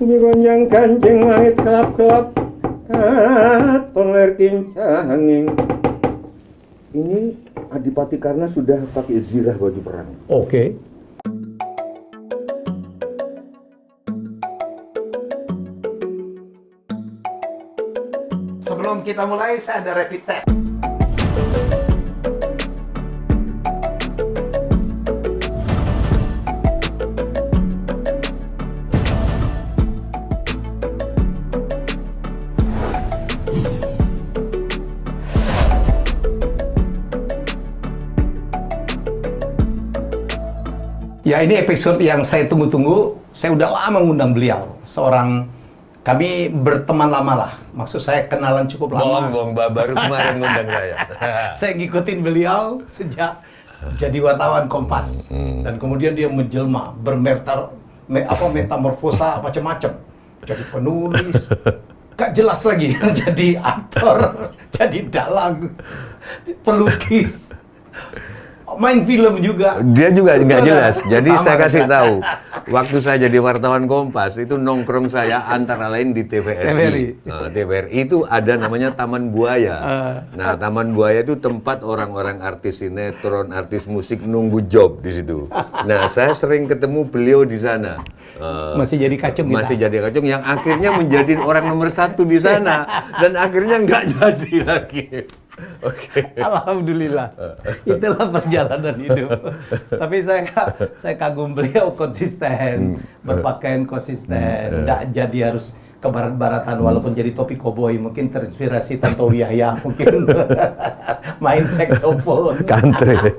Ini gonjang kancing langit kelap-kelap, katon ler kincanging. Ini Adipati Karna sudah pakai zirah baju perang. Oke. Sebelum kita mulai, saya ada rapid test. Ya, ini episode yang saya tunggu-tunggu. Saya udah lama ngundang beliau. Kami berteman lama lah. Maksud saya kenalan cukup lama. Bohong, baru kemarin ngundang saya. Saya ngikutin beliau sejak jadi wartawan Kompas. Dan kemudian dia menjelma, metamorfosa macam-macam. Jadi penulis, gak jelas lagi. Jadi aktor, jadi dalang, pelukis. Main film juga. Dia juga nggak jelas. Jadi saya kasih tahu, waktu saya jadi wartawan Kompas itu nongkrong saya antara lain di TVRI. Nah, TVRI itu ada namanya Taman Buaya. Nah, Taman Buaya itu tempat orang-orang artis sinetron, artis musik nunggu job di situ. Nah, saya sering ketemu beliau di sana. Masih jadi kacung Masih jadi kacung yang akhirnya menjadi orang nomor 1 di sana dan akhirnya nggak jadi lagi. Oke. Alhamdulillah. Itulah perjalanan hidup. Tapi saya kagum beliau konsisten, berpakaian konsisten, tidak jadi harus ke barat-baratan walaupun jadi topi koboi, mungkin terinspirasi Tanto Yahya, mungkin main saksofon. Country.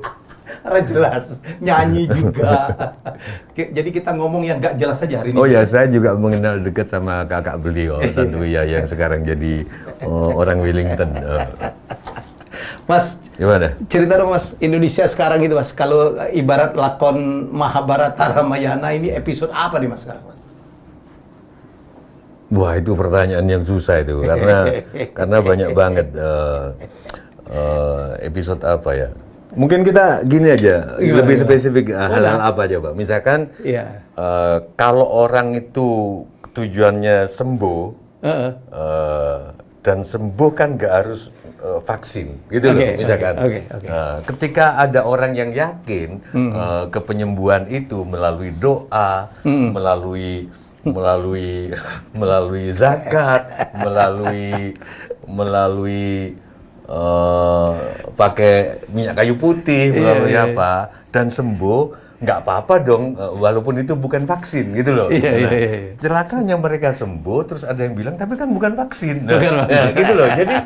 Jelas, nyanyi juga. Jadi kita ngomong yang gak jelas saja hari ini. Oh ya, saya juga mengenal dekat sama kakak beliau, Tanto Yahya yang sekarang jadi orang Wellington. Mas, Gimana? cerita dong Mas, Indonesia sekarang itu Mas, kalau ibarat lakon Mahabharata Ramayana, ini episode apa nih Mas sekarang Mas? Wah, itu pertanyaan yang susah itu, karena banyak banget episode apa ya. Mungkin kita gini aja, lebih spesifik hal-hal apa aja Pak. Misalkan, kalau orang itu tujuannya sembuh, dan sembuh kan nggak harus vaksin, gitu loh, misalkan. Ketika ada orang yang yakin ke penyembuhan itu melalui doa, melalui zakat, melalui pakai minyak kayu putih, melalui apa, dan sembuh, nggak apa-apa dong, walaupun itu bukan vaksin, gitu loh. Celakanya mereka sembuh, terus ada yang bilang, tapi kan bukan vaksin. Gitu loh. Jadi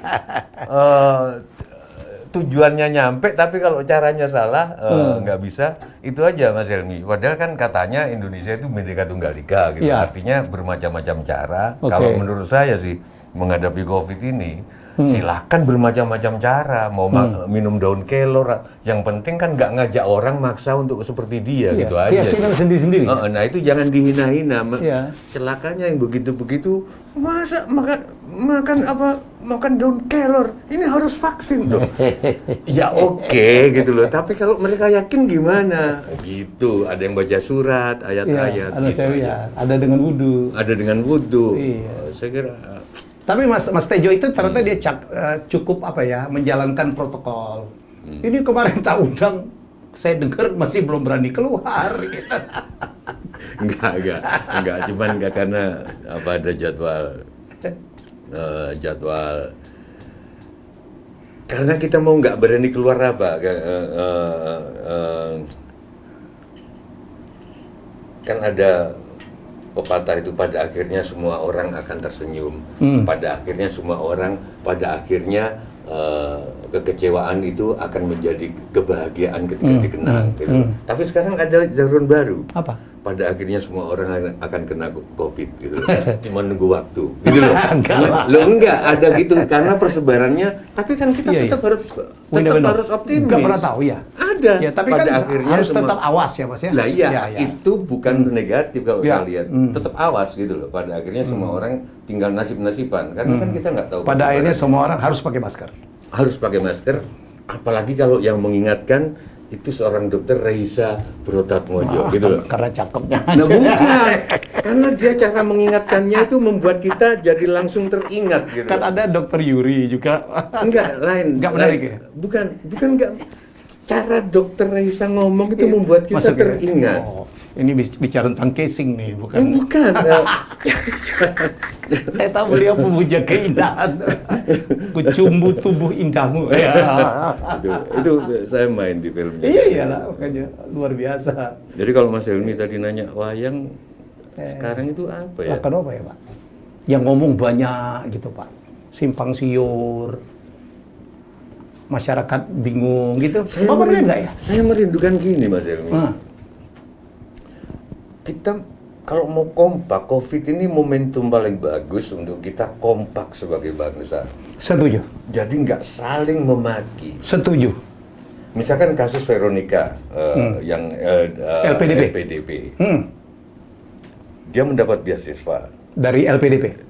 tujuannya nyampe, tapi kalau caranya salah, nggak bisa. Itu aja Mas Helmi. Padahal kan katanya Indonesia itu Bhinneka Tunggal Ika, gitu. Artinya bermacam-macam cara. Kalau menurut saya sih, menghadapi COVID ini, silakan bermacam-macam cara, mau minum daun kelor, yang penting kan nggak ngajak orang maksa untuk seperti dia, gitu aja. Keyakinan sendiri-sendiri. Nah itu jangan dihina-hina. Celakanya yang begitu-begitu, masa makan daun kelor, ini harus vaksin dong. Ya oke, gitu loh. Tapi kalau mereka yakin gimana? Gitu. Ada yang baca surat, ayat-ayat. Ada dengan wudu. Ada dengan wudu. Saya kira. Tapi Mas Tejo itu ternyata dia cukup menjalankan protokol. Ini kemarin tak undang, saya dengar masih belum berani keluar. Enggak, cuman enggak karena ada jadwal. Karena kita mau nggak berani keluar kan ada pepatah itu, pada akhirnya semua orang akan tersenyum. Pada akhirnya kekecewaan itu akan menjadi kebahagiaan ketika dikenang. Gitu. Tapi sekarang ada jargon baru. Apa? Pada akhirnya semua orang akan kena COVID gitu. Cuma nunggu waktu. Gitu loh. Enggak ada gitu karena persebarannya. Tapi kan kita tetap harus optimis. Enggak pernah tahu ya. Ada. Ya, tapi pada kan akhirnya harus tetap awas ya Mas ya. Lah iya, itu bukan negatif kalau saya lihat. Tetap awas gitu loh. Pada akhirnya semua orang tinggal nasib-nasiban. Karena kan kita nggak tahu. Pada akhirnya semua orang harus pakai masker. Harus pakai masker. Apalagi kalau yang mengingatkan itu seorang dokter Reisa Brotatmojo gitu loh. Karena cakepnya. Nah bukan, Karena dia cara mengingatkannya itu membuat kita jadi langsung teringat gitu. Kan ada Dokter Yuri juga. Enggak, lain. Enggak menarik ya? Bukan enggak. Cara Dokter Raisa ngomong itu membuat kita Masuk ya? teringat. Oh, ini bicara tentang casing nih, bukan? Bukan. Saya tahu beliau pemuja keindahan. Kucumbu tubuh indahmu. Ya. itu saya main di filmnya. Iya iyalah, makanya luar biasa. Jadi kalau Mas Helmi tadi nanya wayang, sekarang itu apa ya? Lah, kenapa ya Pak? Yang ngomong banyak gitu Pak, simpang siur, masyarakat bingung gitu. Apa benar nggak ya? Saya merindukan gini Mas Helmi. Kita kalau mau kompak, COVID ini momentum paling bagus untuk kita kompak sebagai bangsa. Setuju. Jadi nggak saling memaki. Setuju. Misalkan kasus Veronica yang LPDP. Dia mendapat beasiswa Dari LPDP.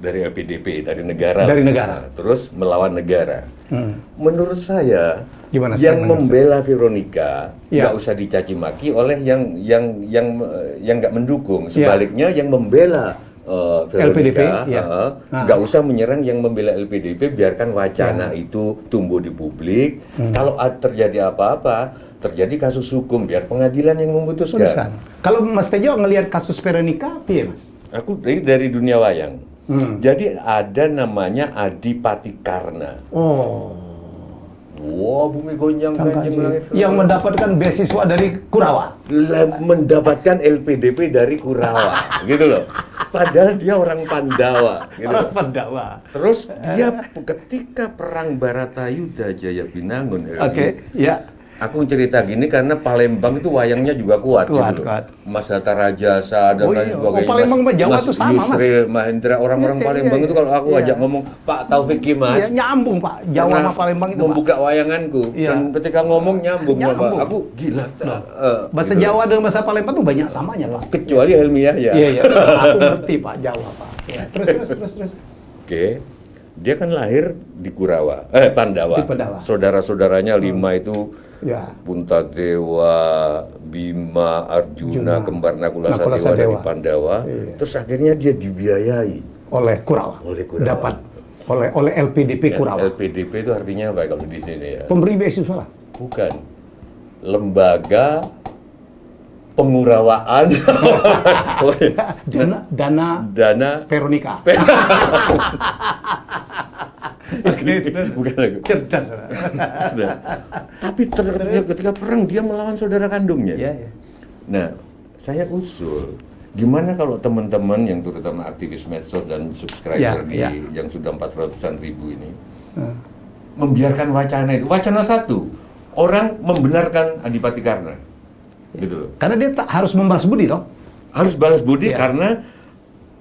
dari negara. Dari negara. Nah, terus melawan negara. Menurut saya Gimana yang statement membela Veronica Ya. nggak usah dicaci maki oleh yang nggak mendukung. Ya. Sebaliknya yang membela LPDP, Veronica ya. nggak usah menyerang yang membela LPDP, biarkan wacana itu tumbuh di publik. Kalau terjadi apa-apa, terjadi kasus hukum, biar pengadilan yang memutuskan. Kalau Mas Tejo ngelihat kasus Veronica, iya Mas? Aku dari dunia wayang. Jadi ada namanya Adipati Karna. Oh. Wah, bumi gonjang ganjing langit. Yang mendapatkan beasiswa dari Kurawa. Mendapatkan LPDP dari Kurawa, gitu loh. Padahal dia orang Pandawa, gitu loh. Pandawa. Terus dia ketika perang Baratayuda Jayabinangun, Oke, ya. aku cerita gini karena Palembang itu wayangnya juga kuat, Kuat, gitu loh. kuat. Mas Hatta Rajasa dan lain sebagainya. Palembang sama Jawa Mas tuh sama, Mas. Yusril Mahendra, orang-orang Iya, Palembang iya, itu kalau aku iya. ajak ngomong Pak Taufik Kimas, Ya, nyambung Pak. Jawa pernah sama Palembang itu Pak. membuka wayanganku, Iya. dan ketika ngomong nyambung. Nyambung. Pak. Aku gila. Bahasa gitu. Jawa dan bahasa Palembang tuh banyak samanya Pak. Kecuali Helmi Yahya. Iya, iya. Aku ngerti Pak Jawa Pak. Ya, terus. Oke. Dia kan lahir di Kurawa, Pandawa. Di Pandawa. Saudara-saudaranya 5 itu Ya. Puntadewa, Bima, Arjuna, kembar Nakula Nakula Sadewa dari Sadewa. Pandawa. Iya. Terus akhirnya dia dibiayai Oleh Kurawa. oleh Kurawa. Dapat oleh LPDP Kurawa. LPDP itu artinya apa kalau di sini ya? Pemberi beasiswa lah. Bukan. Lembaga pengurawaan Dana Veronica. Bukan lagu. Cerdas. Sudah. Tapi ketika perang dia melawan saudara kandungnya. Iya, iya. Nah, saya usul gimana kalau teman-teman yang terutama aktivis medsos dan subscriber Ya, ya. yang sudah 400-an ribu ini membiarkan wacana itu. Wacana satu, orang membenarkan Adipati Karna. Gitu loh. Karena dia harus membalas budi toh. Harus balas budi Iya. karena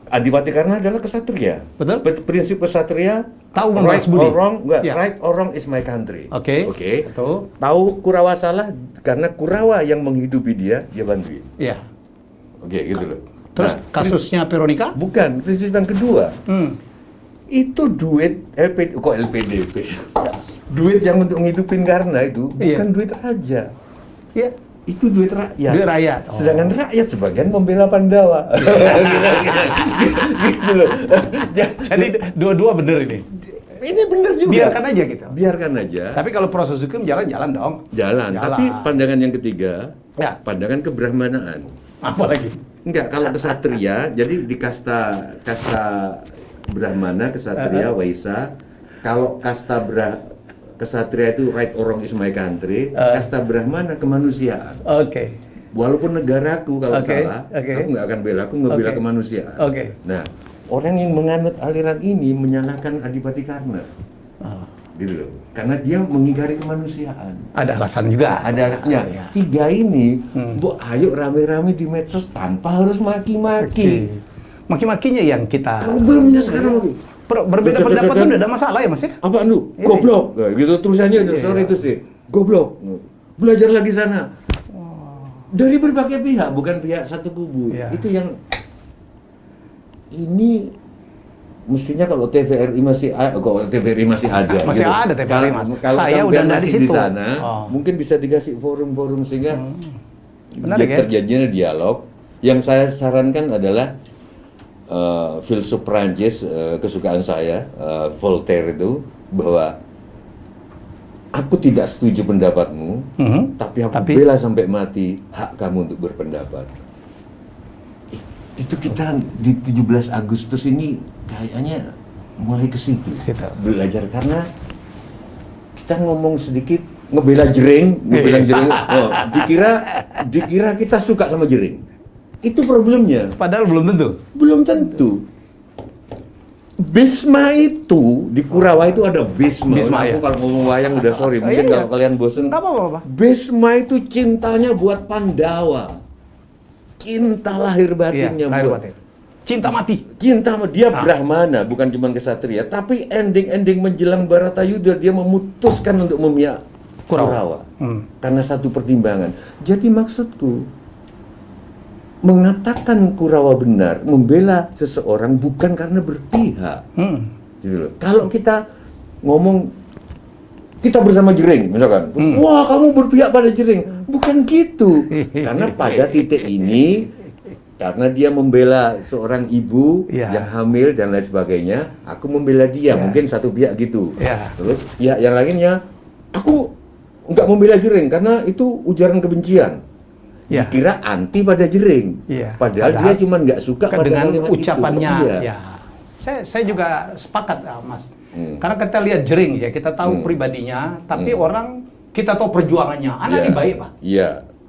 Adipati Karna adalah kesatria. Betul. Prinsip kesatria, Tahu membalas right budi. or wrong, Iya. right or wrong is my country. Oke. Betul. Tahu Kurawa salah karena Kurawa yang menghidupi dia bantuin. Iya. Oke, gitu loh. Terus Nah, kasusnya Veronica? bukan, prinsip yang kedua. Itu duit LPDP. Duit yang untuk ngidupin Karna itu Iya. bukan duit raja. Iya. Itu duit rakyat. Duit rakyat. Oh. Sedangkan rakyat sebagian membela Pandawa. Gitu loh. Jadi dua-dua bener ini. Ini benar juga. Biarkan aja gitu. Biarkan aja. Tapi kalau proses hukum jalan-jalan dong. Jalan. Tapi pandangan yang ketiga, Ya. pandangan kebrahmanaan. Apa lagi? Enggak, kalau kesatria, jadi di kasta Brahmana, kesatria, Waisa. Kalau kasta kesatria itu right or wrong is my country, kasta Brahmana kemanusiaan. Oke. Walaupun negaraku kalau Oke, salah, oke. aku nggak akan bela, aku ngebela Oke. kemanusiaan. Oke. Nah, orang yang menganut aliran ini menyalahkan Adipati Karna, gitu loh, karena dia mengingkari kemanusiaan. Ada alasan juga. Ada Ya. tiga ini, Bu, ayo rame-rame di medsos tanpa harus maki-maki. Maki-makinya yang kita Problemnya sekarang lagi. berbeda pendapat itu udah ada masalah ya Mas ya? Apa lu? Iya. Goblok. Nah, gitu tulisannya Iya, sore iya. itu sih. Goblok. Belajar lagi sana. Dari berbagai pihak, bukan pihak satu kubu. Iya. Itu yang ini mestinya kalau TVRI masih kalau TVRI masih ada. Masih ada TVRI, Mas. Saya udah sampean nggak di masih di situ. sana, Oh. mungkin bisa dikasih forum-forum sehingga Menarik ya? terjadinya dialog. Yang saya sarankan adalah filsuf Prancis kesukaan saya, Voltaire itu, bahwa aku tidak setuju pendapatmu, tapi aku bela sampai mati hak kamu untuk berpendapat. Itu kita di 17 Agustus ini kayaknya mulai ke situ belajar, karena kita ngomong sedikit ngebela jering, dikira kita suka sama jering. Itu problemnya. Padahal belum tentu. Belum tentu. Bisma itu di Kurawa itu ada Bisma. Aku kalau ngomong wayang udah sorry, mungkin kalau kalian bosen. Nggak apa-apa. Bisma itu cintanya buat Pandawa. Cinta lahir batinnya buat. Cinta mati. Cinta dia Brahmana, bukan cuma kesatria, tapi ending menjelang Baratayuda dia memutuskan untuk memihak Kurawa. Karena satu pertimbangan. Jadi maksudku, mengatakan Kurawa benar, membela seseorang bukan karena berpihak. Gitu loh. Kalau kita ngomong kita bersama jering, misalkan, wah kamu berpihak pada jering, bukan gitu. Karena pada titik ini, karena dia membela seorang ibu yang hamil dan lain sebagainya, aku membela dia, mungkin satu pihak gitu. Terus pihak yang lainnya, aku nggak membela jering karena itu ujaran kebencian. Dikira anti pada jering, padahal dia cuma nggak suka pada dengan kalimat ucapannya. itu. Saya juga sepakat, Mas. Karena kita lihat jering ya, kita tahu pribadinya, tapi orang kita tahu perjuangannya. Anak ini baik, Pak.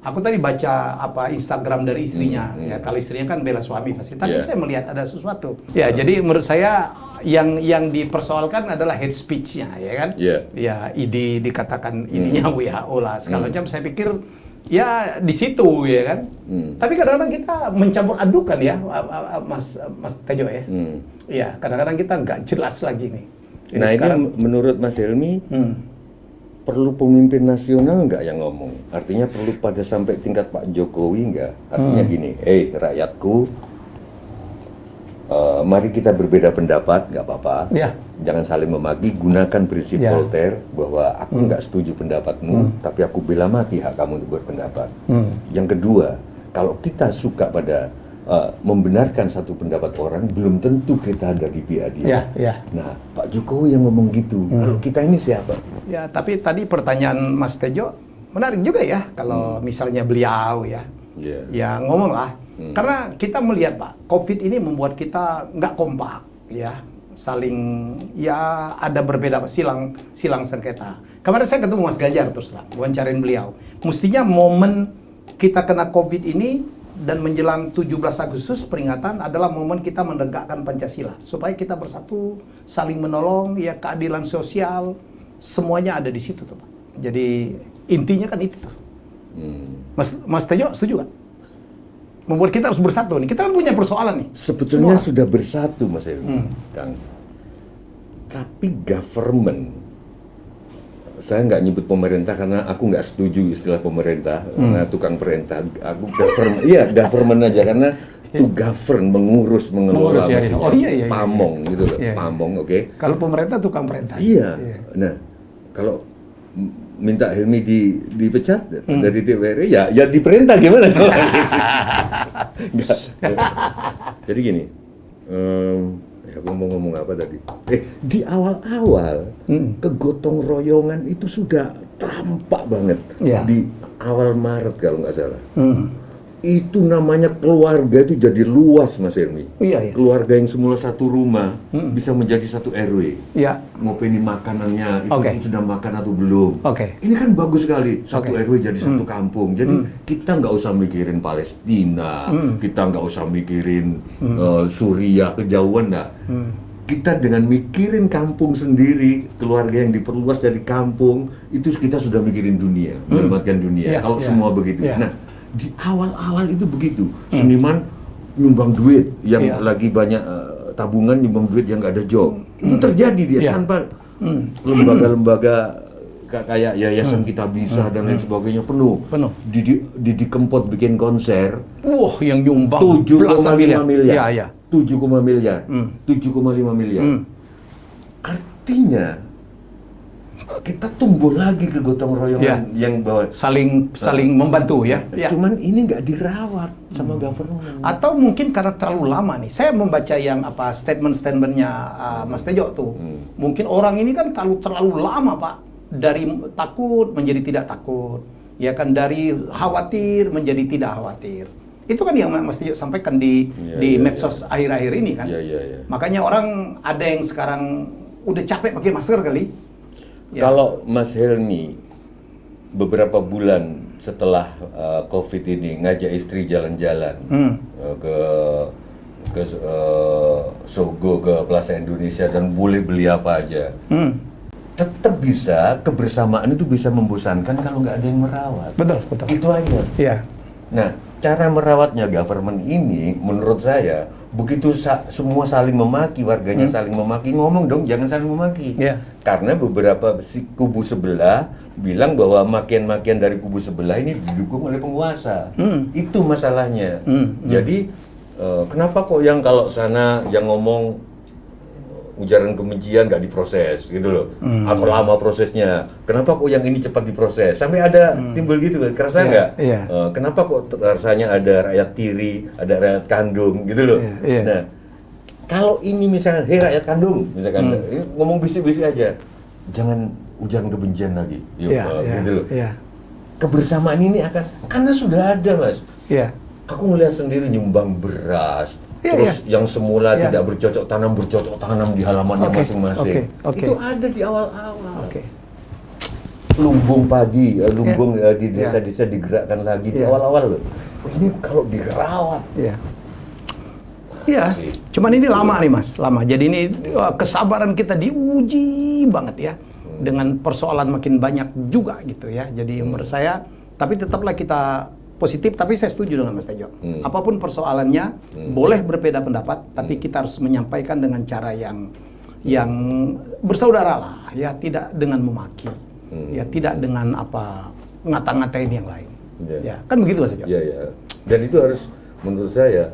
Aku tadi baca Instagram dari istrinya. Ya, kalau istrinya kan bela suami pasti. Tapi saya melihat ada sesuatu. Ya, jadi menurut saya yang dipersoalkan adalah hate speech-nya, ya kan? Ya, ide dikatakan ininya WHO lah. Segala macam. Saya pikir ya di situ, ya kan. Tapi kadang-kadang kita mencampur adukan ya, Mas Tejo ya. Ya, kadang-kadang kita nggak jelas lagi nih. Nah sekarang, ini menurut Mas Helmi, perlu pemimpin nasional nggak yang ngomong? Artinya perlu pada sampai tingkat Pak Jokowi nggak? Artinya gini, rakyatku, mari kita berbeda pendapat, nggak apa-apa. Jangan saling memaki, gunakan prinsip Voltaire bahwa aku nggak setuju pendapatmu, tapi aku bela mati hak kamu untuk berpendapat. Yang kedua, kalau kita suka pada membenarkan satu pendapat orang, belum tentu kita ada di pihak dia. Nah, Pak Jokowi yang ngomong gitu. Kalau kita ini siapa? Ya, tapi tadi pertanyaan Mas Tejo menarik juga ya, kalau misalnya beliau ya ngomong lah. Karena kita melihat, Pak, COVID ini membuat kita nggak kompak, ya, saling ya ada berbeda, silang sengketa. Kemarin saya ketemu Mas Ganjar terus terang, wawancarain beliau. Mestinya momen kita kena COVID ini dan menjelang 17 Agustus peringatan adalah momen kita menegakkan Pancasila supaya kita bersatu, saling menolong, ya keadilan sosial, semuanya ada di situ tuh, Pak. Jadi intinya kan itu tuh. Mas Tejo setuju kan? Membuat kita harus bersatu nih. Kita kan punya persoalan nih. Sebetulnya sudah bersatu, Mas Helmi, Kang. Tapi government, saya nggak nyebut pemerintah karena aku nggak setuju istilah pemerintah, karena tukang perintah. Aku government aja karena to govern, mengelola, pamong gitu loh, pamong, oke. Kalau pemerintah tukang perintah. Nah, kalau minta Helmi dipecat dari TVRI, ya diperintah gimana? Jadi gini, aku mau ngomong apa tadi? Di awal-awal kegotong royongan itu sudah tampak banget di awal Maret kalau nggak salah. Itu namanya keluarga itu jadi luas, Mas Helmi. Keluarga yang semula satu rumah bisa menjadi satu RW. Ngopeni makanannya, itu sudah makan atau belum. Ini kan bagus sekali, satu RW jadi satu kampung. Jadi kita nggak usah mikirin Palestina, kita nggak usah mikirin Suriah, kejauhan dah. Kita dengan mikirin kampung sendiri, keluarga yang diperluas dari kampung, itu kita sudah mikirin dunia, menyelamatkan dunia. Kalau semua begitu. Nah, di awal-awal itu begitu, seniman nyumbang duit yang lagi banyak tabungan, nyumbang duit yang nggak ada job, itu terjadi dia tanpa lembaga-lembaga kayak Yayasan Kita Bisa dan lain sebagainya penuh. Didi Kempot bikin konser, yang nyumbang 7,5 miliar, 7,5 miliar. Artinya kita tumbuh lagi ke gotong royongan yang bahwa saling membantu ya. Cuman ini nggak dirawat sama government. Atau mungkin karena terlalu lama nih. Saya membaca yang statement-statementnya Mas Tejo tuh. Mungkin orang ini kan terlalu lama Pak, dari takut menjadi tidak takut, ya kan, dari khawatir menjadi tidak khawatir. Itu kan yang Mas Tejo sampaikan di medsos akhir-akhir ini kan. Makanya orang ada yang sekarang udah capek pakai masker kali. Kalau Mas Helmi beberapa bulan setelah COVID ini ngajak istri jalan-jalan ke Sogo, ke Plaza Indonesia dan boleh beli apa aja, tetap bisa, kebersamaan itu bisa membosankan kalau nggak ada yang merawat. Betul. Itu aja. Iya. Nah, cara merawatnya government ini menurut saya begitu semua saling memaki, warganya saling memaki, ngomong dong jangan saling memaki. Karena beberapa kubu sebelah bilang bahwa makian-makian dari kubu sebelah ini didukung oleh penguasa. Itu masalahnya. Jadi kenapa kok yang kalau sana yang ngomong ujaran kebencian nggak diproses gitu loh, atau lama prosesnya, kenapa kok yang ini cepat diproses, sampai ada timbul gitu kan, kerasa nggak? Kenapa kok rasanya ada rakyat tiri, ada rakyat kandung gitu loh. Nah, kalau ini misalnya, hei rakyat kandung, misalkan ngomong bisik-bisik aja, jangan ujaran kebencian lagi, gitu loh. Kebersamaan ini akan, karena sudah ada Mas. Aku ngelihat sendiri nyumbang beras. Terus yang semula tidak bercocok tanam di halamannya masing-masing. Itu ada di awal-awal. Lumbung padi, lumbung di desa-desa digerakkan lagi di awal-awal loh. Ini kalau dirawat. Cuman ini lama nih Mas, lama. Jadi ini kesabaran kita diuji banget ya. Dengan persoalan makin banyak juga gitu ya. Jadi menurut saya, tapi tetaplah kita positif, tapi saya setuju dengan Mas Tejo. Apapun persoalannya, boleh berbeda pendapat, tapi kita harus menyampaikan dengan cara yang bersaudara lah, ya, tidak dengan memaki, ya, tidak dengan ngata-ngatain yang lain. Ya, kan begitu Mas Tejo. Dan itu harus, menurut saya,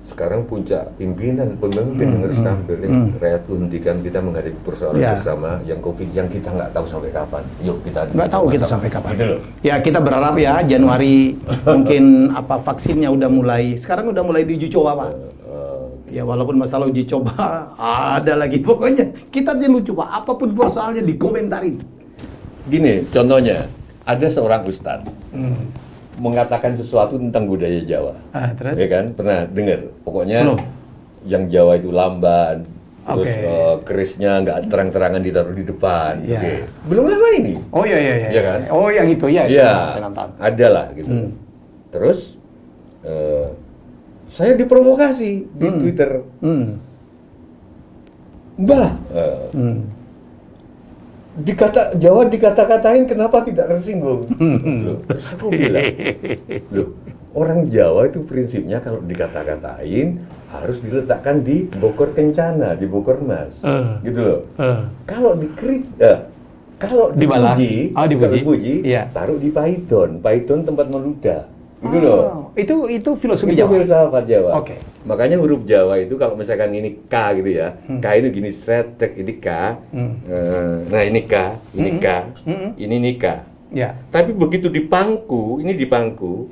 sekarang puncak pemimpin yang harus tampil. Rakyat hentikan kita menghadapi persoalan bersama yang COVID yang kita nggak tahu sampai kapan. Yuk kita nggak tahu kita sampai kapan. Gitu loh. Ya kita berharap ya Januari mungkin vaksinnya udah mulai. Sekarang udah mulai diuji coba Pak. Ya walaupun masalah uji coba ada lagi, pokoknya kita dulu coba apapun persoalannya dikomentarin. Gini contohnya, ada seorang ustadz mengatakan sesuatu tentang budaya Jawa, terus? Ya kan? Pernah dengar? Pokoknya yang Jawa itu lamban, terus kerisnya nggak terang-terangan ditaruh di depan. Belum lama ini. Iya kan? Oh yang itu ya. Saya nonton. Ada lah gitu. Terus saya diprovokasi di Twitter. Mbah, Jawa dikata-katain kenapa tidak tersinggung? Terus aku bilang, loh, orang Jawa itu prinsipnya kalau dikata-katain harus diletakkan di Bokor Kencana, di Bokor Mas, gitu loh. Kalau kalau dipuji, taruh di Paiton tempat meludah, gitu loh. Itu filosofi Jawa. Jawa. Filsafat Jawa. Makanya huruf Jawa itu kalau misalkan ini K gitu ya, K itu gini stretek, ini K, nah ini K, ini K, ini K. Tapi begitu dipangku, ini dipangku,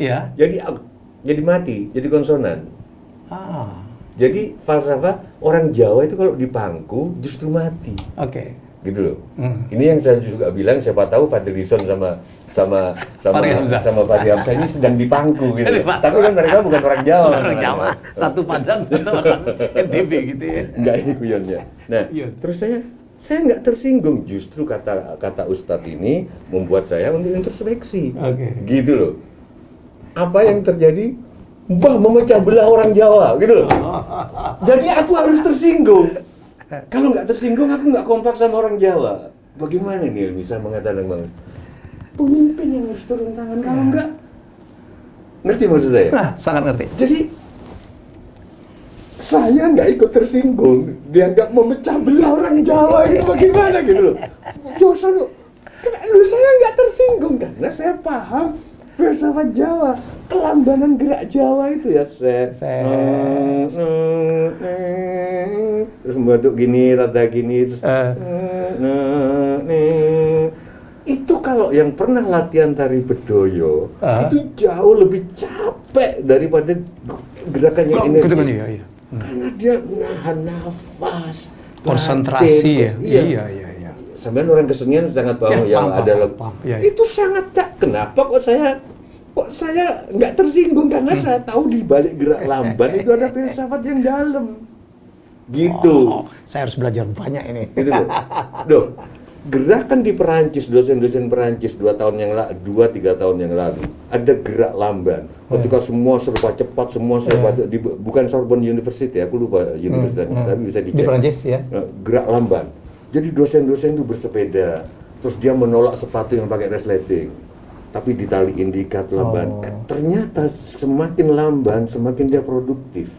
jadi mati, jadi konsonan. Jadi falsafah orang Jawa itu kalau dipangku justru mati. Gitu loh. Ini yang saya juga bilang, siapa tahu Fadlison sama Fahri Hamzah ini sedang dipangku gitu. Tapi kan mereka bukan orang Jawa. Orang Jawa, satu Padang, satu orang NTB gitu ya. Enggak, ini guyonnya. Nah, terus saya nggak tersinggung, justru kata Ustadz ini membuat saya untuk introspeksi. Gitu loh. Apa yang terjadi? Mbah memecah belah orang Jawa, gitu loh. Jadi aku harus tersinggung. Kalau nggak tersinggung, aku nggak kompak sama orang Jawa. Bagaimana nih bisa mengatakan Bang? Pemimpin yang harus turun tangan, kalau nggak, ngerti maksud saya? Nah, sangat ngerti. Jadi saya nggak ikut tersinggung, dianggap memecah belah orang Jawa ini bagaimana gitu loh. Josan, saya nggak tersinggung karena saya paham filsafat Jawa, kelambanan gerak Jawa itu ya terus membentuk gini, rada gini, terus Itu kalau yang pernah latihan tari bedoyo itu jauh lebih capek daripada gerakan yang energi. Iya. Karena dia menahan nafas, Konsentrasi ya. Iya. Sampai orang kesenian sangat paham yang ada lagu. Iya. Itu sangat kenapa kok saya nggak tersinggung karena saya tahu di balik gerak lamban itu ada filsafat yang dalam. Gitu. Saya harus belajar banyak ini. Gitu loh. Duh, gerakan di Perancis, dosen-dosen Perancis 2-3 tahun yang lalu ada gerak lamban. Ketika semua serba cepat, bukan Sorbonne University, aku lupa universitasnya, tapi bisa dicek. Di Perancis ya. Gerak lamban. Jadi dosen-dosen itu bersepeda, terus dia menolak sepatu yang pakai resleting, tapi ditaliin diikat lamban. Ternyata semakin lamban, semakin dia produktif.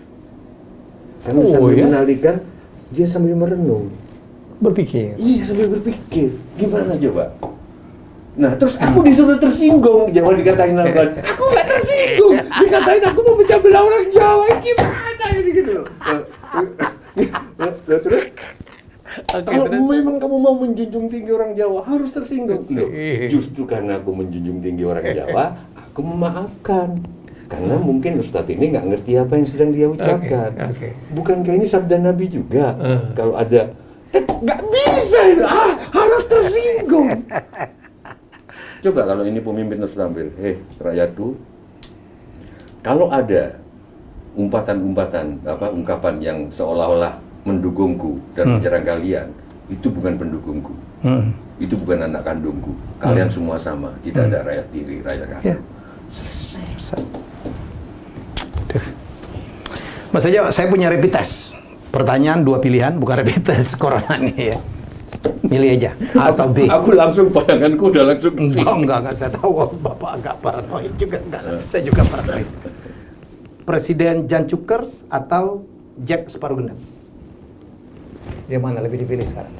Karena sambil menalikan, dia sambil merenung. Berpikir. Iya, sambil berpikir. Gimana coba? Nah, terus aku disuruh tersinggung. Jangan dikatain lamban. Aku nggak tersinggung. Dikatain aku mau memecah belah orang Jawa. Gimana ini gitu loh. Terus kalau memang kamu mau menjunjung tinggi orang Jawa, harus tersinggung. Loh, justru karena aku menjunjung tinggi orang Jawa, aku memaafkan. Karena mungkin Ustadz ini nggak ngerti apa yang sedang dia ucapkan. Bukankah ini sabda Nabi juga? Kalau ada, nggak bisa itu, harus tersinggung. Coba kalau ini pemimpin terus tampil, rakyatku, kalau ada ungkapan yang seolah-olah mendukungku dan menyerang kalian, itu bukan pendukungku, itu bukan anak kandungku. Kalian semua sama, tidak ada rakyat tiri, rakyat kandung. Selesai. Mas Ejo, saya punya rapid test. Pertanyaan 2 pilihan, bukan rapid test corona nih ya. Milih aja, A atau B. Aku langsung bayanganku udah langsung Enggak, saya tahu Bapak agak paranoid juga enggak. Saya juga paranoid. Presiden Jan Cukers atau Jack Sparrow-Gendang? Yang mana lebih dipilih sekarang?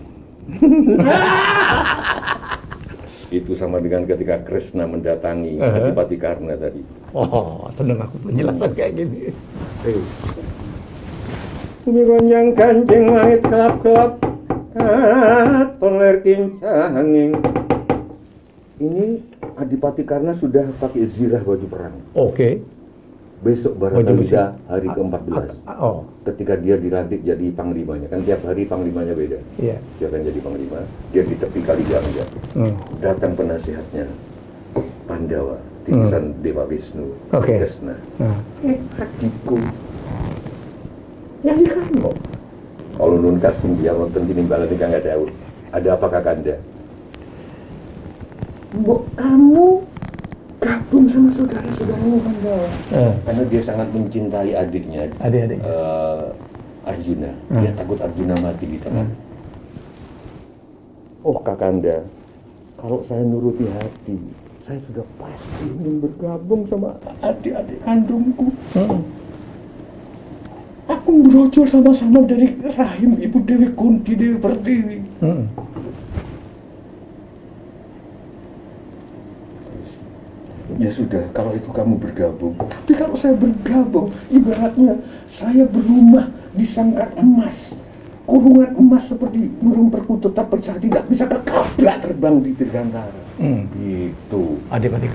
Itu sama dengan ketika Krishna mendatangi Adipati Karna tadi. Oh, seneng aku penjelasan kayak gini. Ini gonjang kancing langit kelap-kelap, toler kincanging. Ini Adipati Karna sudah pakai zirah baju perang. Oke. Besok Barakalida hari ke-14. Ketika dia dilantik jadi panglimanya, kan tiap hari panglimanya beda. Iya. Dia akan jadi panglima, dia di tepi kali Gangga. Datang penasihatnya, Pandawa, titisan Dewa Wisnu, Kresna. Hatiku, nyanyi kamu. Kalau Nun Kasim dia nonton Tinimbalan ini nggak tahu. Ada apa Kakanda? Kamu gabung sama saudara-saudaramu Pandawa. Karena dia sangat mencintai adiknya. Arjuna. Dia takut Arjuna mati di tengah. Oh Kakanda, kalau saya nuruti hati, saya sudah pasti ingin bergabung sama adik-adik kandungku. Aku brojol sama-sama dari rahim Ibu Dewi Kunti, Dewi Pertiwi. Ya sudah, kalau itu kamu bergabung. Tapi kalau saya bergabung, ibaratnya saya berumah di sangkar emas. Kurungan emas seperti burung perkutut, tapi saya tidak bisa terkablak terbang di dirgantara. Gitu. Adipati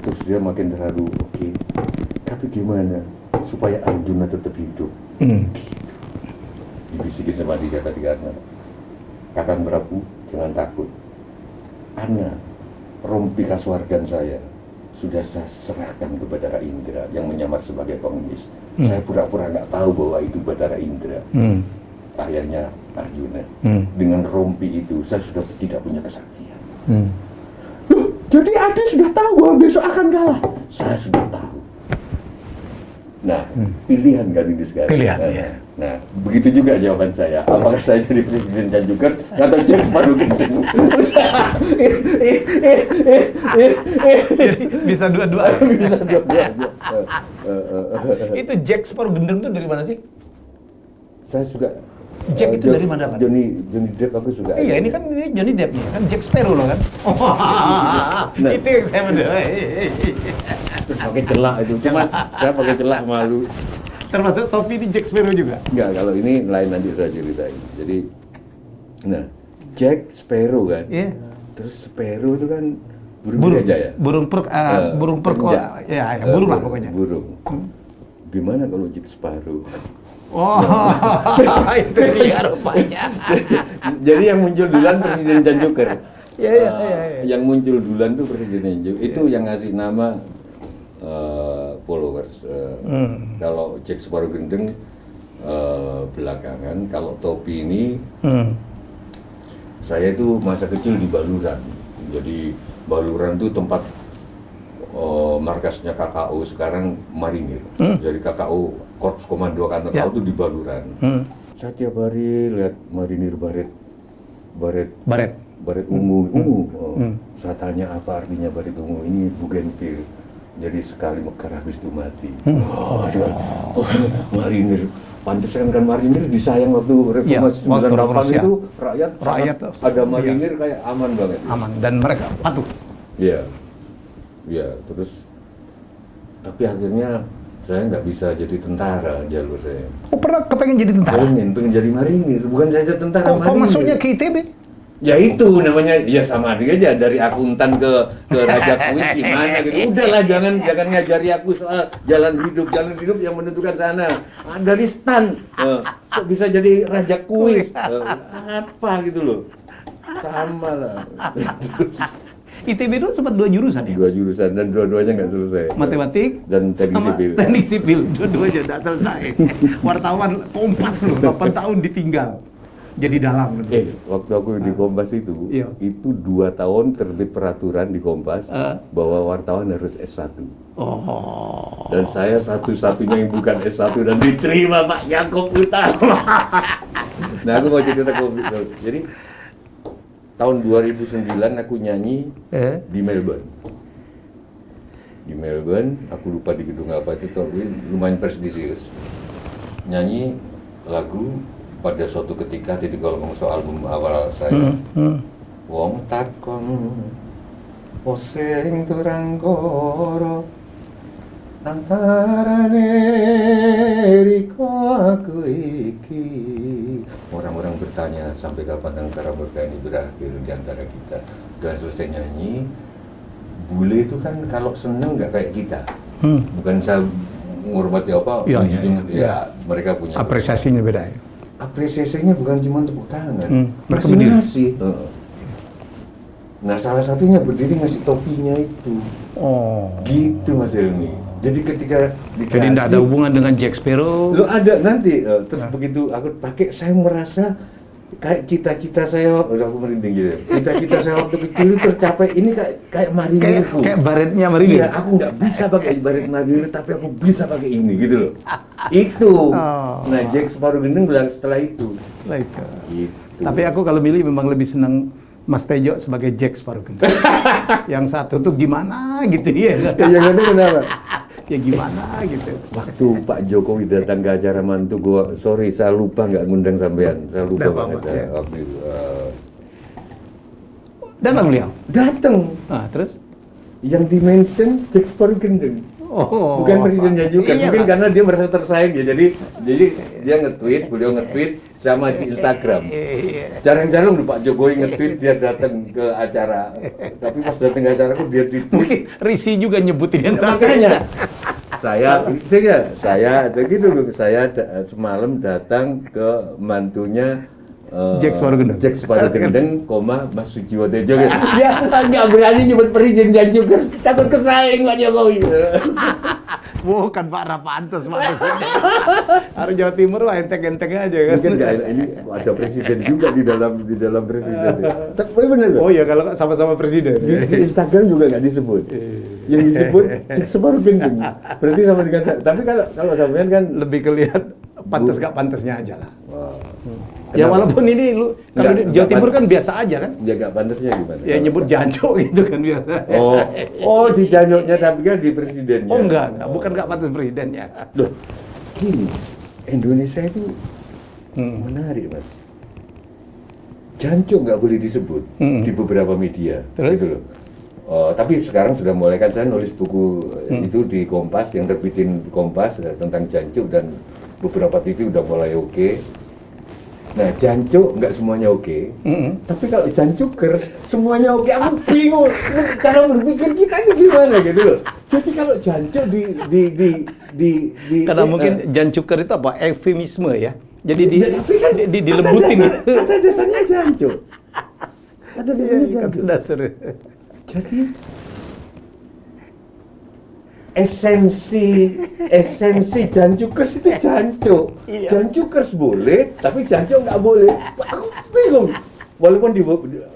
terus dia makin terharu. Oke. Tapi gimana supaya Arjuna tetap hidup? Gitu. Dibisikin sama Adipati Karna. Kakang Prabu, jangan takut. Karena rompi kasuargan saya sudah saya serahkan ke Bathara Indra yang menyamar sebagai pengemis. Saya pura-pura nggak tahu bahwa itu Bathara Indra, ayahnya Arjuna. Dengan rompi itu saya sudah tidak punya kesaktian. Loh, jadi Adi sudah tahu bahwa besok akan kalah? Saya sudah tahu. Nah, pilihan kan ini sekarang. Pilihan, ya. Nah, begitu juga jawaban saya. Apakah saya jadi Presiden Jan Cukers atau Jack Sparrow-Gendang? Jadi bisa dua-dua. Bisa dua-dua. Itu Jack Sparrow-Gendang tuh dari mana sih? Saya suka. Jack itu dari mana, Pak? Johnny Depp aku suka. Iya, ini kan ini Johnny Depp-nya, kan Jack Sparrow loh kan. Nah. Itu yang saya bener. Pakai celak itu. Saya pakai celak malu. Termasuk topi di Jack Sparrow juga? Enggak, kalau ini lain nanti saya ceritain. Jadi, nah, Jack Sparrow kan. Iya. Terus Sparrow itu kan burung Burung, gajah ya. burung Penja. ya burung lah pokoknya. Burung. Gimana kalau Jack Sparrow? Oh, itu dia rupanya. Jadi yang muncul duluan Presiden Jan Joker. Iya. Yang muncul duluan tuh Presiden Jan Joker. Itu yang ngasih nama followers. Kalau Jack Sparrow gendeng belakangan. Kalau topi ini, saya itu masa kecil di Baluran. Jadi Baluran itu tempat markasnya KKU sekarang Marinir. Jadi KKU Korps Komando Angkatan Laut itu di Baluran. Saya tiap hari lihat Marinir baret ungu. Saya tanya apa artinya baret ungu? Ini bougainville. Jadi sekali mekar habis itu mati. Marinir. Pantesan kan Marinir disayang waktu reformasi 98 itu rakyat ada Marinir kayak aman banget. Aman dan mereka patuh. Iya. Terus tapi akhirnya saya nggak bisa jadi tentara jalur saya. Oh, pernah kepengen jadi tentara? Pengen jadi Marinir, bukan saja tentara. Kok masuknya ke ITB? Ya itu namanya, ya sama aja dari akuntan ke raja kuis gimana gitu. Udahlah jangan ngajari aku soal jalan hidup yang menentukan sana. Dari stan, kok bisa jadi raja kuis? Apa gitu loh? Sama lah. ITB itu sempat 2 jurusan ya? 2 jurusan dan dua-duanya nggak selesai. Matematik dan teknik sipil. Teknik sipil, dua-duanya nggak selesai. Wartawan Kompas loh, 8 tahun ditinggal. Jadi dalam. Waktu aku di Kompas itu 2 tahun terbit peraturan di Kompas bahwa wartawan harus S1. Oh. Dan saya satu-satunya yang bukan S1 dan diterima Pak Yaakob Utama. Nah, aku mau cerita ke jadi tahun 2009 aku nyanyi di Melbourne. Di Melbourne, aku lupa di gedung apa itu, tapi lumayan prestisius. Nyanyi lagu pada suatu ketika kalau ngomong album awal saya. Wong takon posing turanggoro antarane riko aku iki. Orang-orang bertanya sampai kapan antara mereka ini berakhir di antara kita. Udah selesai nyanyi, bule itu kan kalau seneng nggak kayak kita. Bukan saya menghormati apa, mereka punya apresiasinya beda ya. Apresiasinya bukan cuma tepuk tangan, ngasih. Nah, salah satunya berdiri ngasih topinya itu. Oh. Gitu Mas Helmi. Jadi ketika dikasih, jadi tidak ada hubungan dengan Jack Sparrow. Lo ada nanti, terus begitu aku pakai, saya merasa kayak cita-cita saya, udah aku merinding gitu. Cita-cita saya waktu kecil itu tercapai. Ini kayak Marinirku. Kayak baretnya Marinir. Iya, aku nggak bisa pakai baret Marinir, tapi aku bisa pakai ini gitu loh. Itu. Nah, Jack Sparrow gendeng bilang setelah itu. Gitu. Tapi aku kalau milih memang lebih senang Mas Tejo sebagai Jack Sparrow gendeng. Yang satu tuh gimana gitu ya. Yang satu kenapa? Ya gimana gitu. Waktu Pak Jokowi datang ke acara mantu gua, sorry saya lupa nggak ngundang sampean, saya lupa banget ya. Waktu itu. Datang beliau? Datang. Terus? Yang dimention Jack Sparrow gendeng. Bukan presidennya juga, mungkin karena dia merasa tersaing ya. Jadi dia beliau nge-tweet sama di Instagram. Jarang-jarang Pak Jokowi nge-tweet dia datang ke acara. Tapi pas datang ke acara dia di-tweet. Risi juga nyebutin yang makanya. Saya semalam datang ke mantunya Jack Sparrow gendeng, Mas Sujiwo Tejo gitu. Ya, nggak berani nyebut presiden dan juga takut kesaing Pak Jokowi. Bukan Pak Rapantos, harus Jawa Timur lah enteng-enteng aja kan. Mungkin ini ada presiden juga di dalam presiden. Tapi benar loh. Oh iya, kalau sama-sama presiden. Di Instagram juga nggak disebut. Yang disebut Sparrow gendeng. Berarti sama dengan. Tapi kalau sampean kan lebih kelihatan pantas gak pantasnya aja lah. Ya walaupun ini kalau di Jawa Timur kan biasa aja kan? Ya gak pantasnya gimana? Ya nyebut jancok gitu kan biasa. Oh di jancoknya tapi kan di presidennya. Oh enggak, bukan gak pantas presidennya. Loh, gini, Indonesia itu menarik Mas. Jancok nggak boleh disebut di beberapa media. Terus? Gitu loh. Tapi sekarang sudah mulai kan saya nulis buku itu di Kompas, yang terbitin Kompas tentang jancuk, dan beberapa TV udah mulai oke. Nah, jancuk nggak semuanya oke, tapi kalau jancukers semuanya oke. Aku bingung cara berpikir kita ini gimana gitu loh. Jadi kalau jancuk Karena mungkin jancuker itu apa? Eufemisme ya. Jadi tapi kan dilembutin. Kata dasarnya jancuk. Ada dasarnya Kata jancuk. dasar. Jadi esensi jancukers itu jancuk. Iya. Jancukers boleh, tapi jancuk nggak boleh. Aku bingung. Walaupun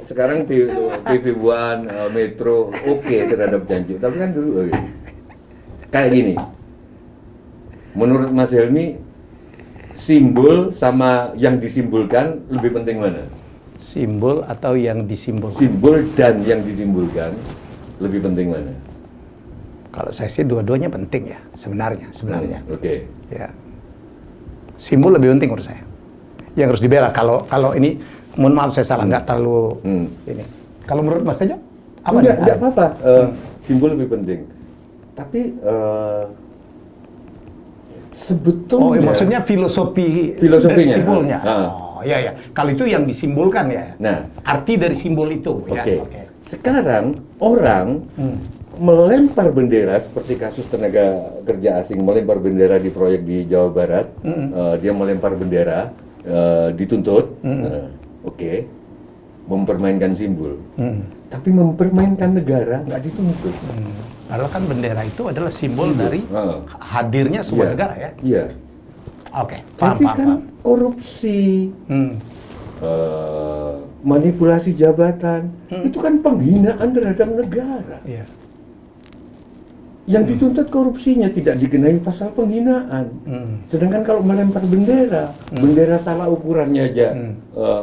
sekarang di TV One, Metro oke terhadap jancuk, tapi kan dulu kayak gini. Menurut Mas Helmi, simbol sama yang disimbolkan lebih penting mana? Simbol atau yang disimbolkan? Simbol dan yang disimbolkan lebih penting mana? Kalau saya sih dua-duanya penting ya, sebenarnya. Oke. Ya. Simbol lebih penting menurut saya. Yang harus dibela. Kalau ini, mohon maaf saya salah, nggak terlalu ini. Kalau menurut Mas Tejo, apa nih? Enggak apa-apa. Simbol lebih penting. Tapi sebetulnya maksudnya filosofinya. Simbolnya. Oh, iya. Kalau itu yang disimbolkan ya. Nah, arti dari simbol itu. oke. Ya. Oke. Sekarang orang melempar bendera seperti kasus tenaga kerja asing melempar bendera di proyek di Jawa Barat, dia melempar bendera, dituntut, oke, mempermainkan simbol, tapi mempermainkan negara nggak dituntut. Padahal kan bendera itu adalah simbol dari hadirnya sebuah negara ya. Iya. Oke, Tapi kan paham. korupsi, manipulasi jabatan, itu kan penghinaan terhadap negara. Iya. Yang dituntut korupsinya tidak dikenai pasal penghinaan. Sedangkan kalau melempar bendera, bendera salah ukurannya aja,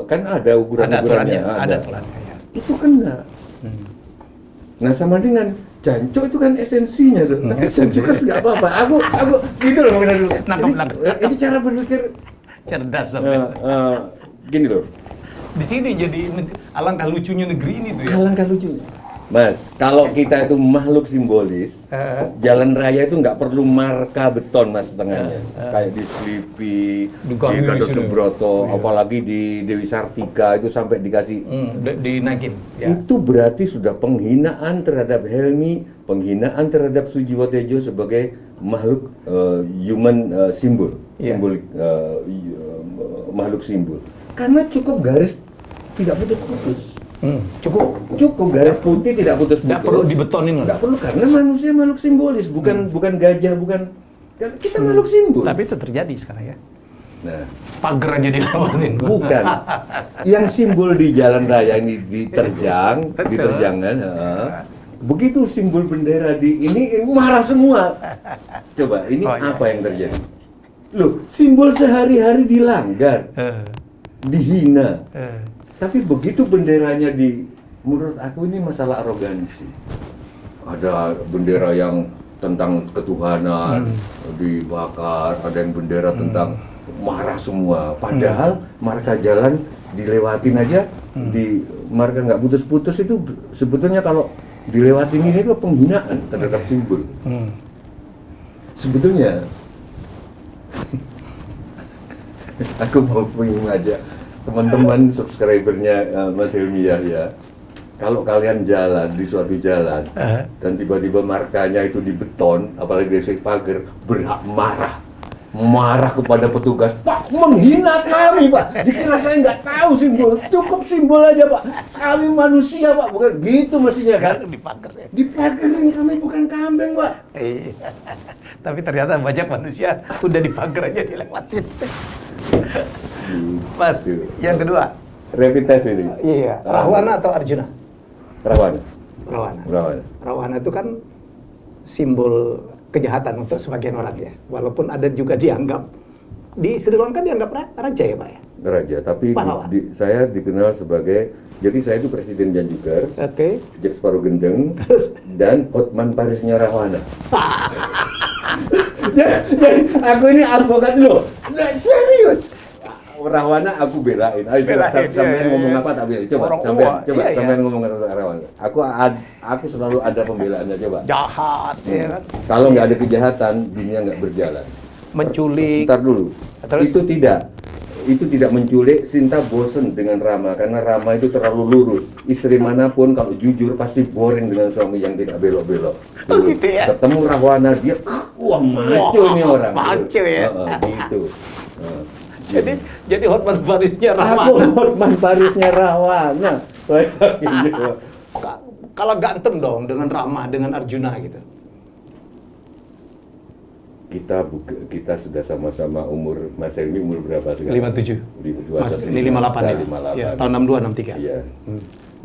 kan ada ukuran-ukurannya. Ada aturannya. Ya. Itu kena. Nah sama dengan jancuk itu kan esensinya tuh. Tapi jancuk nggak apa-apa. Aku gitu loh dulu. Ini cara berpikir Cerdas. gini loh. Di sini jadi alangkah lucunya negeri ini tuh ya. Alangkah lucunya. Mas, kalau kita itu makhluk simbolis, jalan raya itu nggak perlu marka beton mas setengahnya, kayak di Slipi, di Gatot Subroto, apalagi di Dewi Sartika itu sampai dikasih dinaikin. Ya. Itu berarti sudah penghinaan terhadap Helmi, penghinaan terhadap Sujiwo Tejo sebagai makhluk human simbol, makhluk simbol. Karena cukup garis tidak putus-putus. Cukup garis putih tidak putus-putus. Nggak perlu dibetonin. Nggak perlu karena manusia makhluk simbolis, bukan gajah, bukan kita makhluk simbol. Tapi itu terjadi sekarang ya. Nah, pagar aja dilewatin. Bukan. Yang simbol di jalan raya ini diterjang, diterjangan. Begitu simbol bendera ini marah semua. Coba ini apa yang terjadi? Loh, simbol sehari-hari dilanggar, dihina. Tapi begitu benderanya menurut aku ini masalah arogansi. Ada bendera yang tentang ketuhanan dibakar, ada yang bendera tentang marah semua. Padahal marka jalan dilewatin aja, di marka nggak putus-putus itu sebetulnya kalau dilewatin ini itu penghinaan terhadap simbol. Sebetulnya aku mau ngajak teman-teman subscribernya Mas Helmi Yahya, kalau kalian jalan di suatu jalan dan tiba-tiba markanya itu di beton, apalagi di pagar, berhak marah kepada petugas. Pak, menghina kami Pak, dikira saya nggak tahu simbol, cukup simbol aja Pak, kami manusia Pak, bukan gitu mestinya kan? Di pagar ya. Di pagar ini kami bukan kambing Pak. Tapi ternyata banyak manusia udah di pagar aja dilewatin. Mas, yang kedua. Rapid test ini. Iya. Rahwana atau Arjuna? Rahwana. Rahwana itu kan simbol kejahatan untuk sebagian orang ya. Walaupun ada juga dianggap di Sri Lanka dianggap raja ya Pak ya. Raja, tapi saya dikenal sebagai, jadi saya itu presiden Janjukers, Jack Sparrow Gendeng, dan Hotman Parisnya Rahwana. Jadi aku ini advokat loh. Nah, serius. Rahwana aku belain. Ayo sampean ngomong apa tak belain. Coba sampean ngomong tentang Rahwana. Aku selalu ada pembelaannya, coba. Jahat ya kan. Kalau nggak ada kejahatan, dunia nggak berjalan. Menculik. Ntar dulu. Terus? Itu tidak. itu tidak menculik, Sinta bosen dengan Rama karena Rama itu terlalu lurus. Istri manapun kalau jujur pasti boring dengan suami yang tidak belok-belok. Gitu ya? Ketemu Rahwana dia, wah maco nih orang. Maco ya? Gitu. Jadi Hotman Parisnya Aku Rahwana. Hotman Parisnya Rahwana. Kalau ganteng dong dengan Rama, dengan Arjuna gitu. Kita sudah sama-sama umur, Mas Helmi umur berapa sekarang? 57. Mas, ini 58 ya? 58. Ya, tahun 62, 63. Iya.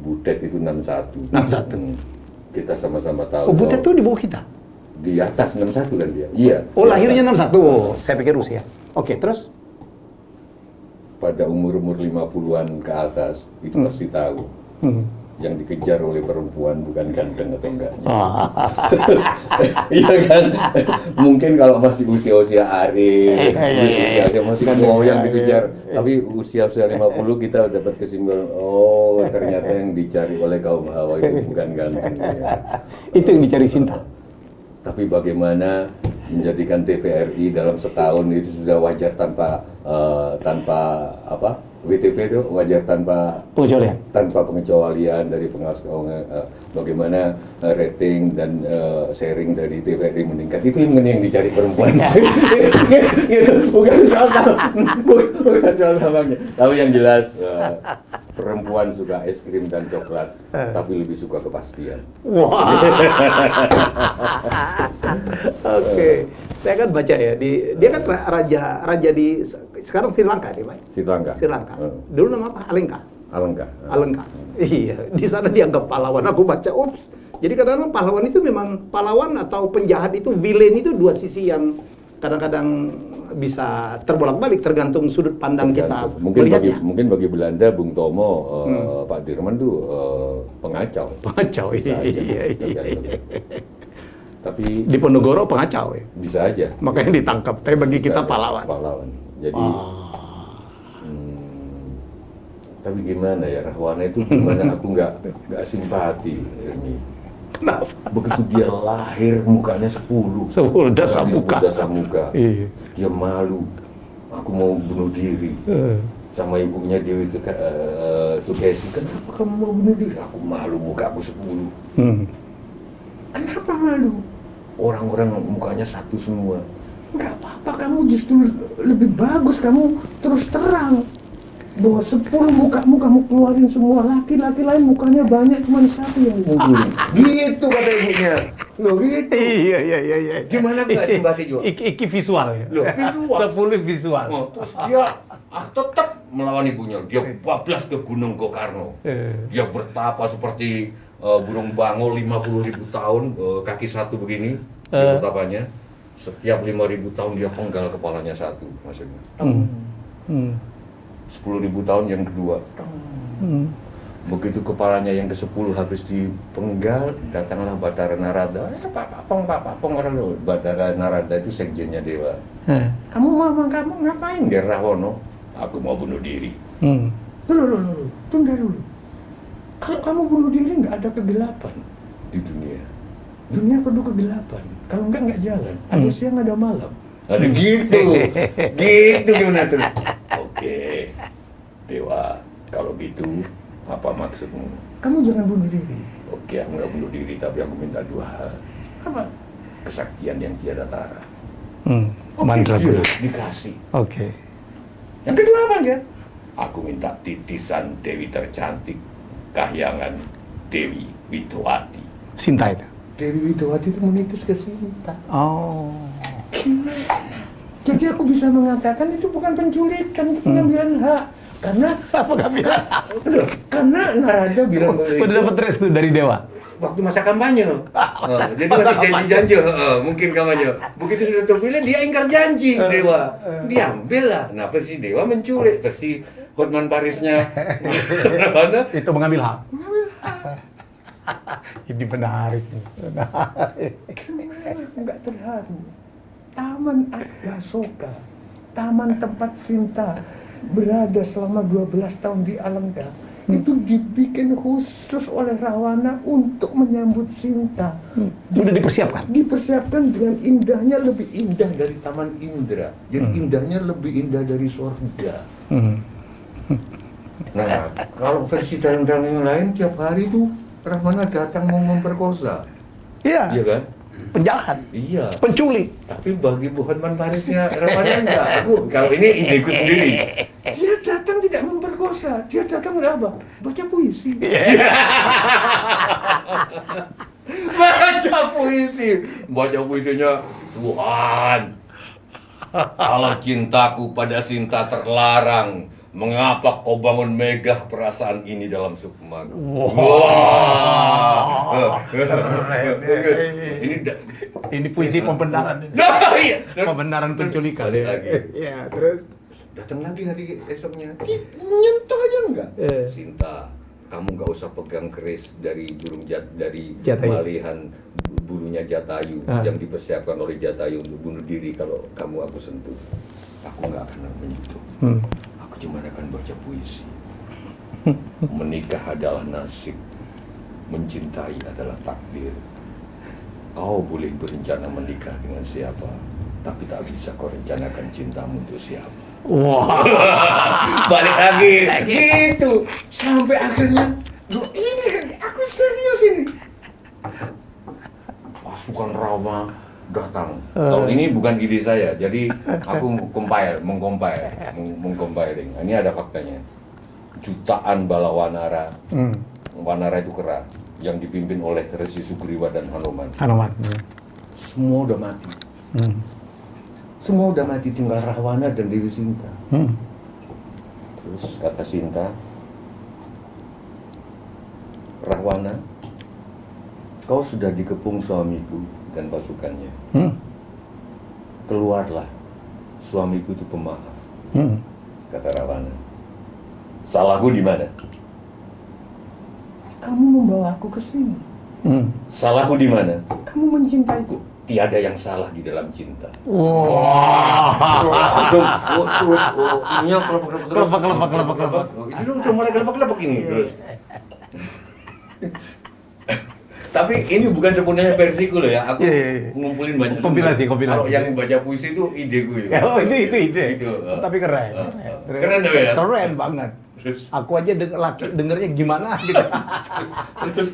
Butet itu 61. 61. Kita sama-sama tahu. Oh, Butet tuh di bawah kita? Di atas 61 kan dia? Iya. Oh, lahirnya 61. Oh, saya pikir usia. Oke, terus? Pada umur-umur 50-an ke atas, itu pasti tahu. Yang dikejar oleh perempuan bukan ganteng atau enggaknya. Iya kan? Mungkin kalau masih usia-usia Arif, usia masih yang dikejar. Tapi usia-usia 50 kita dapat kesimpulan, oh ternyata yang dicari oleh kaum Hawa itu bukan ganteng. Ya. Itu yang dicari Sinta. Tapi bagaimana menjadikan TVRI dalam setahun itu sudah wajar tanpa WTP itu wajar tanpa pengecualian dari pengawas keuangan. Bagaimana rating dan sharing dari TVRI meningkat, itu yang dicari perempuan. Gitu, bukan soal samanya. Tapi yang jelas perempuan suka es krim dan coklat, tapi lebih suka kepastian. Wah. Oke. Saya kan baca ya, dia kan raja di sekarang Sri Lanka nih, Pak. Sri Lanka. Dulu nama apa? Alengka. Iya, di sana dianggap pahlawan. Aku baca, ups. Jadi kadang-kadang pahlawan itu memang pahlawan atau penjahat itu, villain itu dua sisi yang kadang-kadang bisa terbolak-balik tergantung sudut pandang kita melihatnya. Mungkin bagi Belanda, Bung Tomo, Pak Dirman tuh pengacau. Pengacau, iya. Tapi di Ponorogo pengacau ya. Bisa aja. Makanya ditangkap. Tapi bagi kita pahlawan. Jadi tapi gimana ya, Rahwana itu gimana aku nggak simpati, Irmi. Kenapa? Begitu dia lahir mukanya 10 dasar muka. Iya. Dia malu. Aku mau bunuh diri. Sama ibunya Dewi Sukesi, kenapa kamu mau bunuh diri? Aku malu, muka aku 10. Kenapa malu? Orang-orang mukanya 1 semua. Nggak apa-apa, kamu justru lebih bagus, kamu terus terang. Bahwa 10 mukamu kamu keluarin semua, laki-laki lain mukanya banyak, cuma 1 yang ngumpulin. Gitu kata ibunya. Loh gitu. Iya. Gimana nggak simpati juga? Iki visual ya? Loh, visual. 10 visual. Oh, terus dia tetap melawan ibunya. Dia bablas ke Gunung Gokarno. Dia bertapa seperti burung bangau 50.000 tahun, kaki 1 begini, dia bertapanya. Setiap 5.000 tahun dia penggal kepalanya 1, maksudnya. 10.000 tahun yang kedua. Begitu kepalanya yang ke-10 habis dipenggal, datanglah Bathara Narada. Pak Papong orang itu. Bathara Narada itu sekjennya Dewa. Kamu ngapain dia Rahwana? Aku mau bunuh diri. Loh, tunggu dulu. Kalau kamu bunuh diri nggak ada kegelapan di dunia. Dunia penuh kegelapan. Kalau nggak jalan. Ada siang, ada malam. Ada gitu. Gitu gimana tuh? Oke, Dewa, kalau gitu apa maksudmu? Kamu jangan bunuh diri. Oke, aku nggak bunuh diri, tapi aku minta 2 hal. Apa? Kesaktian yang tiada tara. Mantra Oke, dikasih. Oke. Yang kedua apa ya? Aku minta titisan Dewi tercantik, kahyangan Dewi Widowati. Sinta itu? Dewi Widowati itu menitis ke Sinta. Oh. Jadi aku bisa mengatakan itu bukan penculikan, itu pengambilan hak. Karena Apa pengambilan hak? Karena Narada bilang Udah dapat restu dari Dewa? waktu masa kampanye. Jadi masih janji-janji, mungkin kampanye. Begitu sudah terpilih dia ingkar janji Dewa. Diambil lah. Nah, versi Dewa menculik, versi Hotman Parisnya mana? Itu mengambil hak. Ini menarik. Enggak terharu. Taman Argasoka, taman tempat Sinta berada selama 12 tahun di Alengka, itu dibikin khusus oleh Rahwana untuk menyambut Sinta. Sudah dipersiapkan. Dipersiapkan dengan indahnya, lebih indah dari Taman Indra. Jadi indahnya lebih indah dari surga. Nah, kalau versi dalang-dalang yang lain tiap hari tuh Rahwana datang mau memperkosa. Iya. Iya kan? Penjahat. Iya. Penculik. Tapi bagi Bu Hotman Parisnya Rahwana enggak. Kalau ini ideku sendiri. Dia datang tidak memperkosa. Dia datang apa? Baca puisi. Baca puisi. Baca puisinya, Tuhan, kalau cintaku pada Sinta terlarang, mengapa kau bangun megah perasaan ini dalam sukmaku? Wah. Ini puisi pembenaran. Nah, iya. Pembenaran penculikan. Balik lagi. Ya, terus Datang lagi hari esoknya. Nyentuh aja enggak? Sinta, kamu nggak usah pegang keris dari dari Jatayu. malihan bulunya Jatayu yang dipersiapkan oleh Jatayu untuk bunuh diri kalau kamu aku sentuh. Aku nggak akan menyentuh. Aku cuma akan baca puisi. Menikah adalah nasib, mencintai adalah takdir. Kau boleh berencana menikah dengan siapa, tapi tak bisa kau rencanakan cintamu untuk siapa. wah. Balik lagi gitu sampai akhirnya loh, ini kan aku serius ini. Pasukan Rama datang. Kalau ini bukan ide saya, jadi aku mengcompiling. Ini ada faktanya. Jutaan bala Wanara. Wanara itu kera yang dipimpin oleh Resi Sugriwa dan Hanuman. Semua udah mati. Semua udah mati, tinggal Rahwana dan Dewi Sinta. Terus kata Sinta, Rahwana, kau sudah dikepung suamiku dan pasukannya. Keluarlah, suamiku itu pemaaf. Kata Rahwana. Salahku di mana? Kamu membawa aku ke sini. Salahku di mana? Kamu mencintaiku. Tiada yang salah di dalam cinta. Langsung, terus, ininya kelepek. Itu udah mulai kelepek ini. Terus. Tapi ini bukan sepenuhnya versiku loh ya. Aku ngumpulin banyak. Kompilasi. Kalau yang baca puisi itu ide gue. Oh, itu ide. Itu. Tapi keren. Keren tapi ya. Keren banget. Terus. Aku aja dengernya gimana gitu. Terus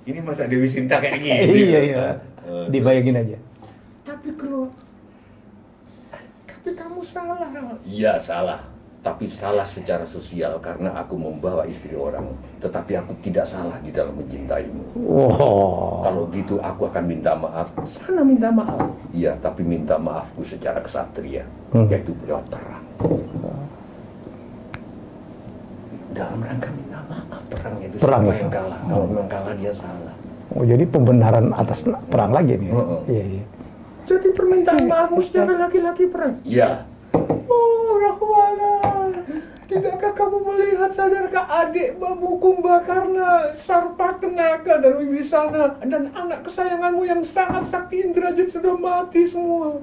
ini masa Dewi Sinta kayak gini. Iya. Dibayangin aja. Tapi kamu salah. Iya salah. Tapi salah secara sosial karena aku membawa istri orang. Tetapi aku tidak salah di dalam mencintaimu. Kalau gitu aku akan minta maaf. Sana minta maaf. Iya, tapi minta maafku secara kesatria, yaitu lewat perang. Dalam rangka minta maaf, perang itu Perang siapa itu. yang kalah. Kalau memang kalah dia salah. Oh, jadi pembenaran atas perang lagi nih. Iya. Jadi permintaan maafmu secara laki-laki perang? Iya. Oh, Rahwana, tidakkah kamu melihat, sadarkah adik Babu Kumbakarna, Sarpakenaka dan Wibisana dan anak kesayanganmu yang sangat sakti Indrajit sudah mati semua.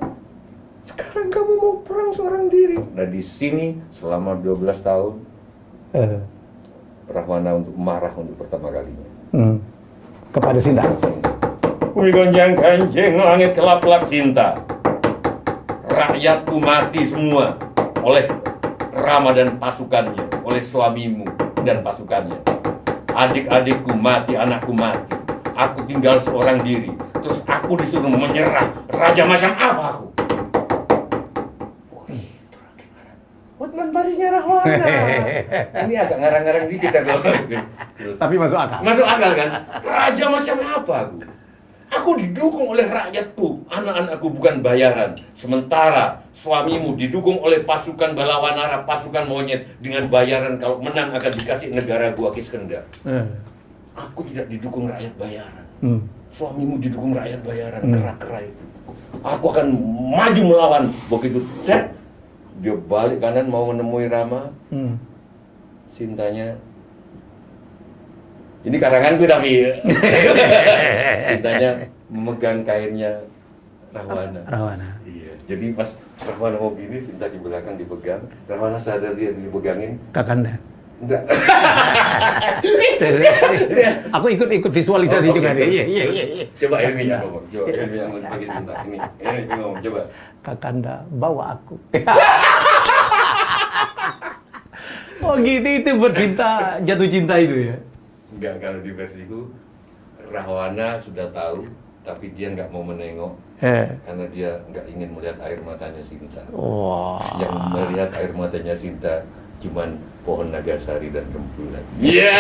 Sekarang kamu mau perang seorang diri. Nah di sini selama 12 tahun Rahwana untuk marah untuk pertama kalinya. Kepada Sinta. Bumi gonjang ganjing, langit kelap-kelap Sinta. Rakyatku mati semua oleh Rama dan pasukannya, oleh suamimu dan pasukannya. Adik-adikku mati, anakku mati. Aku tinggal seorang diri. Terus aku disuruh menyerah. Raja macam apa aku? Hotman Parisnya Rahwana. Ini agak ngarang-ngarang dikit aku. Tapi masuk akal. Masuk akal kan? Raja macam apa aku? Aku didukung oleh rakyatku, anak-anakku bukan bayaran. Sementara suamimu didukung oleh pasukan bala Wanara, pasukan monyet dengan bayaran, kalau menang akan dikasih negara gua Kiskendar. Aku tidak didukung rakyat bayaran. Suamimu didukung rakyat bayaran, kera-kera itu. Aku akan maju melawan. Begitu dia balik kanan mau menemui Rama, Sintanya. Ini karanganku tapi Sintanya memegang kainnya Rahwana. Rahwana. Iya. Jadi pas Rahwana mau gini, Sinta di belakang dipegang. Rahwana sadar dia dipegangin. Kakanda. Enggak. Aku ikut visualisasi Oh, juga oke. nih. Iya. Coba ilmiah ngomong. Coba ilmiah ngomong bagi Sinta. Ini ngomong coba. Kakanda, bawa aku. Oh gitu, itu bercinta, jatuh cinta itu ya? Enggak, kalau di versiku Rahwana sudah tahu, tapi dia nggak mau menengok karena dia nggak ingin melihat air matanya Sinta. Wah. Yang melihat air matanya Sinta cuman pohon nagasari dan rembulan. Iya.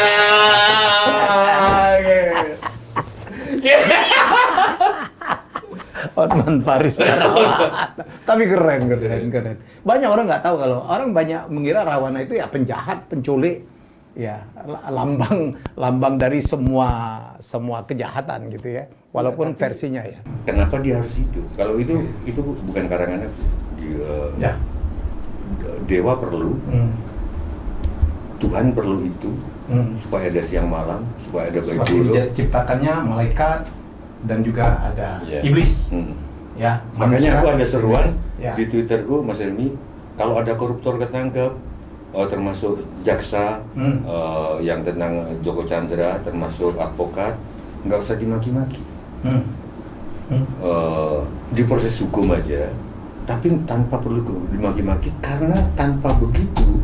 Hotman Paris Rahwana. Tapi keren. Banyak orang nggak tahu, kalau orang banyak mengira Rahwana itu ya penjahat, penculik, ya lambang dari semua kejahatan gitu ya. Walaupun versinya ya. Kenapa dia harus hidup? Kalau itu bukan karangan aku. Ya. Dewa perlu, Tuhan perlu itu supaya ada siang malam, supaya ada baik Sebab buruk. diciptakannya malaikat dan juga ada iblis. Ya, Makanya aku ada seruan Ya. di Twitterku, Mas Helmi, kalau ada koruptor ketangkep, termasuk jaksa yang tentang Joko Chandra, termasuk advokat, nggak usah dimaki-maki. Diproses hukum aja, tapi tanpa perlu dimaki-maki, karena tanpa begitu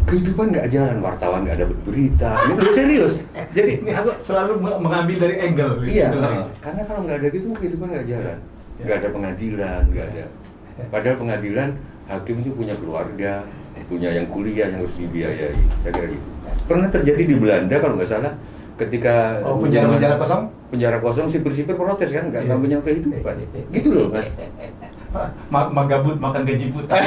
kehidupan nggak jalan, wartawan nggak dapat berita. Ini udah serius. Jadi Ini aku selalu mengambil dari angle. iya, karena kalau nggak ada gitu kehidupan nggak jalan, nggak ada pengadilan, nggak ada. Padahal pengadilan, hakim itu punya keluarga, punya yang kuliah yang harus dibiayai. Saya kira gitu. Pernah terjadi di Belanda kalau nggak salah, ketika penjara kosong? penjara kosong, sipir-sipir protes kan, nggak punya kehidupan. Gitu loh, Mas. Magabut makan gaji buta.